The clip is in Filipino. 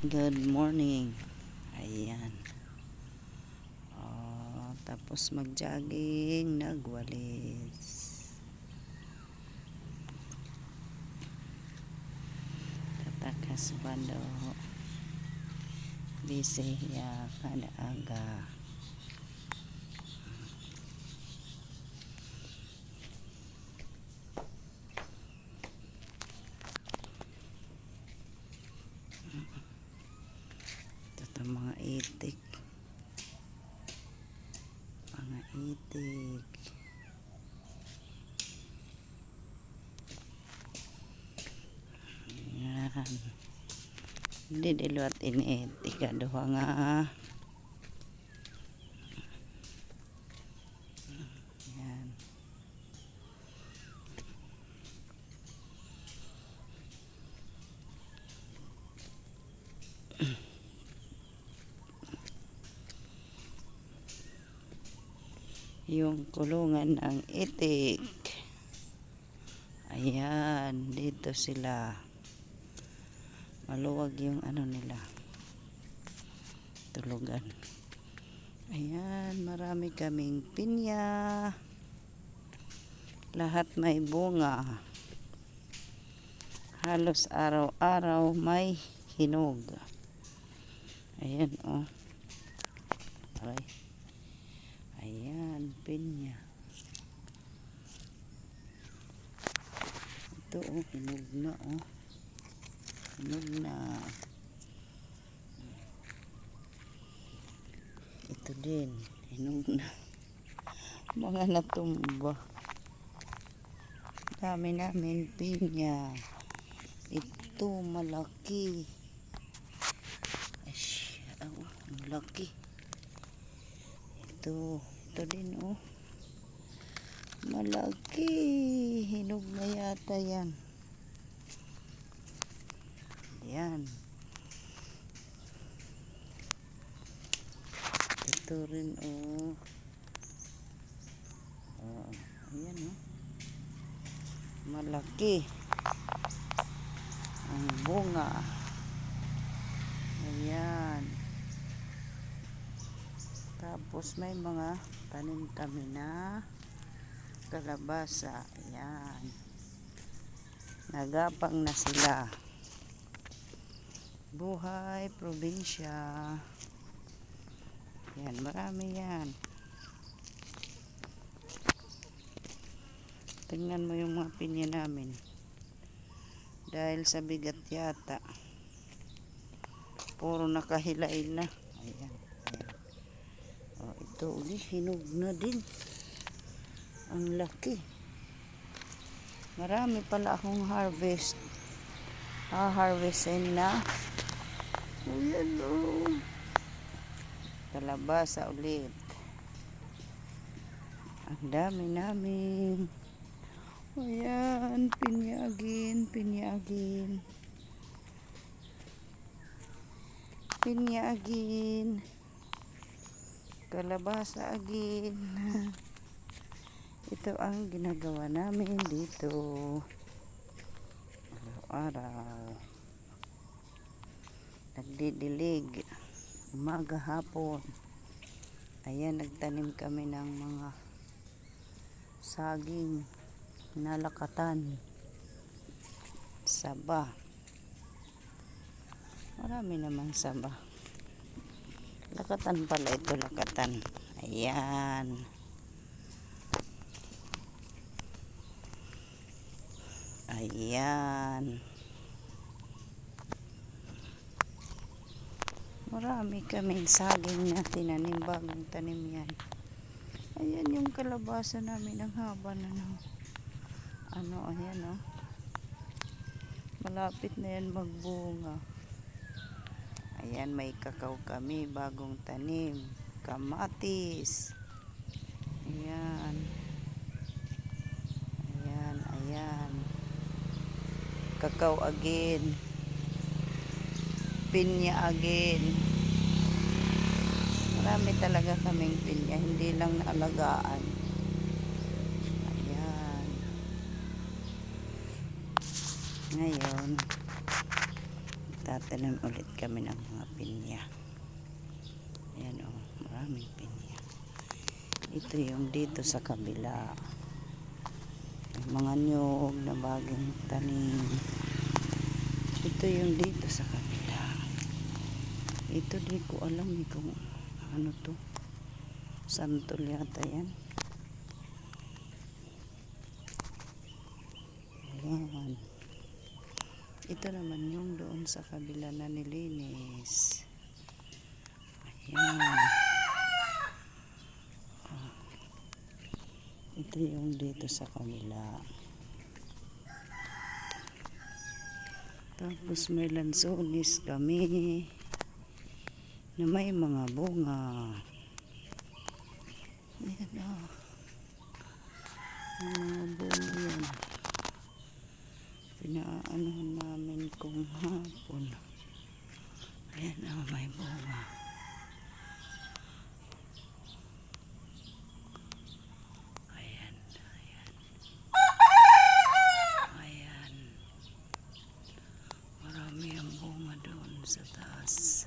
Good morning. Ayan. Tapos mag-jogging, nagwalis. Tatakas bando. Busy ya kada aga. Ito mga itik. Mga itik. Ayan. Hindi diluat iniitik. Aduha nga. Ayan. Yung kulungan ng itik. Ayan, dito sila. Maluwag yung ano nila. Tulugan. Ayan, marami kaming pinya. Lahat may bunga. Halos araw-araw may hinog. Ayan, oh. Ay. Ayan, pinya. Ito, oh, hinog na, oh. Hinog na. Ito din, hinog na. Mga natumba. Dami namin pinya. Ito, malaki. Ash, oh, malaki. Ito din, oh. Malaki. Hinog na yata yan. Ayan. Ito rin, oh. Ayan, oh. Malaki. Ang bunga. Ayan. Tapos may mga tanim kami na kalabasa. Ayan. Nagapang na sila. Buhay probinsya. Ayan, marami yan. Tingnan mo yung mga pinya namin. Dahil sa bigat yata. Puro nakahilain na. Ayan. Ayan. Oh, ito ulit. Hinog na din. Ang laki. Marami pala akong harvest. Harvestin na. Ayan, oh. Kalabasa ulit. Ang dami namin. Ayan, pinyagin, pinyagin. Pinyagin. Kalabasa agin. Ito ang ginagawa namin dito. Araw-araw. Nagdidilig. Umaga hapon. Ayan, nagtanim kami ng mga saging. Nalakatan. Saba. Marami naman saba. Lakatan pala ito, lakatan. Ayan. Ayan. Marami kaming saging na tinanim, bagong tanim yan. Ayan yung kalabasa namin, ang haba na no. Ayan, oh. Malapit na yan magbunga. Ayan, may kakao kami, bagong tanim. Kamatis. Ayan. Ayan, ayan. Kakao again. Pinya again. Marami talaga kaming pinya, hindi lang naalagaan. Ayan. Ngayon, Magtatanim ulit kami ng mga pinya. Ayan o, maraming pinya. Ito yung dito sa kabila. May mga nyog na bagong tanim. Ito yung dito sa kabila. Ito di ko alam kung ano to. Santol yata yan. Ayan. Ito naman yung doon sa kabila na nilinis. Ayan. Oh. Ito yung dito sa kabila. Tapos may lansones kami na may mga bunga. Ayan o. May mga bunga yan. Pinaanohan namin kung hapon. Ayan o, may bunga. Ayan, ayan. Ayan. Marami ang bunga doon sa taas.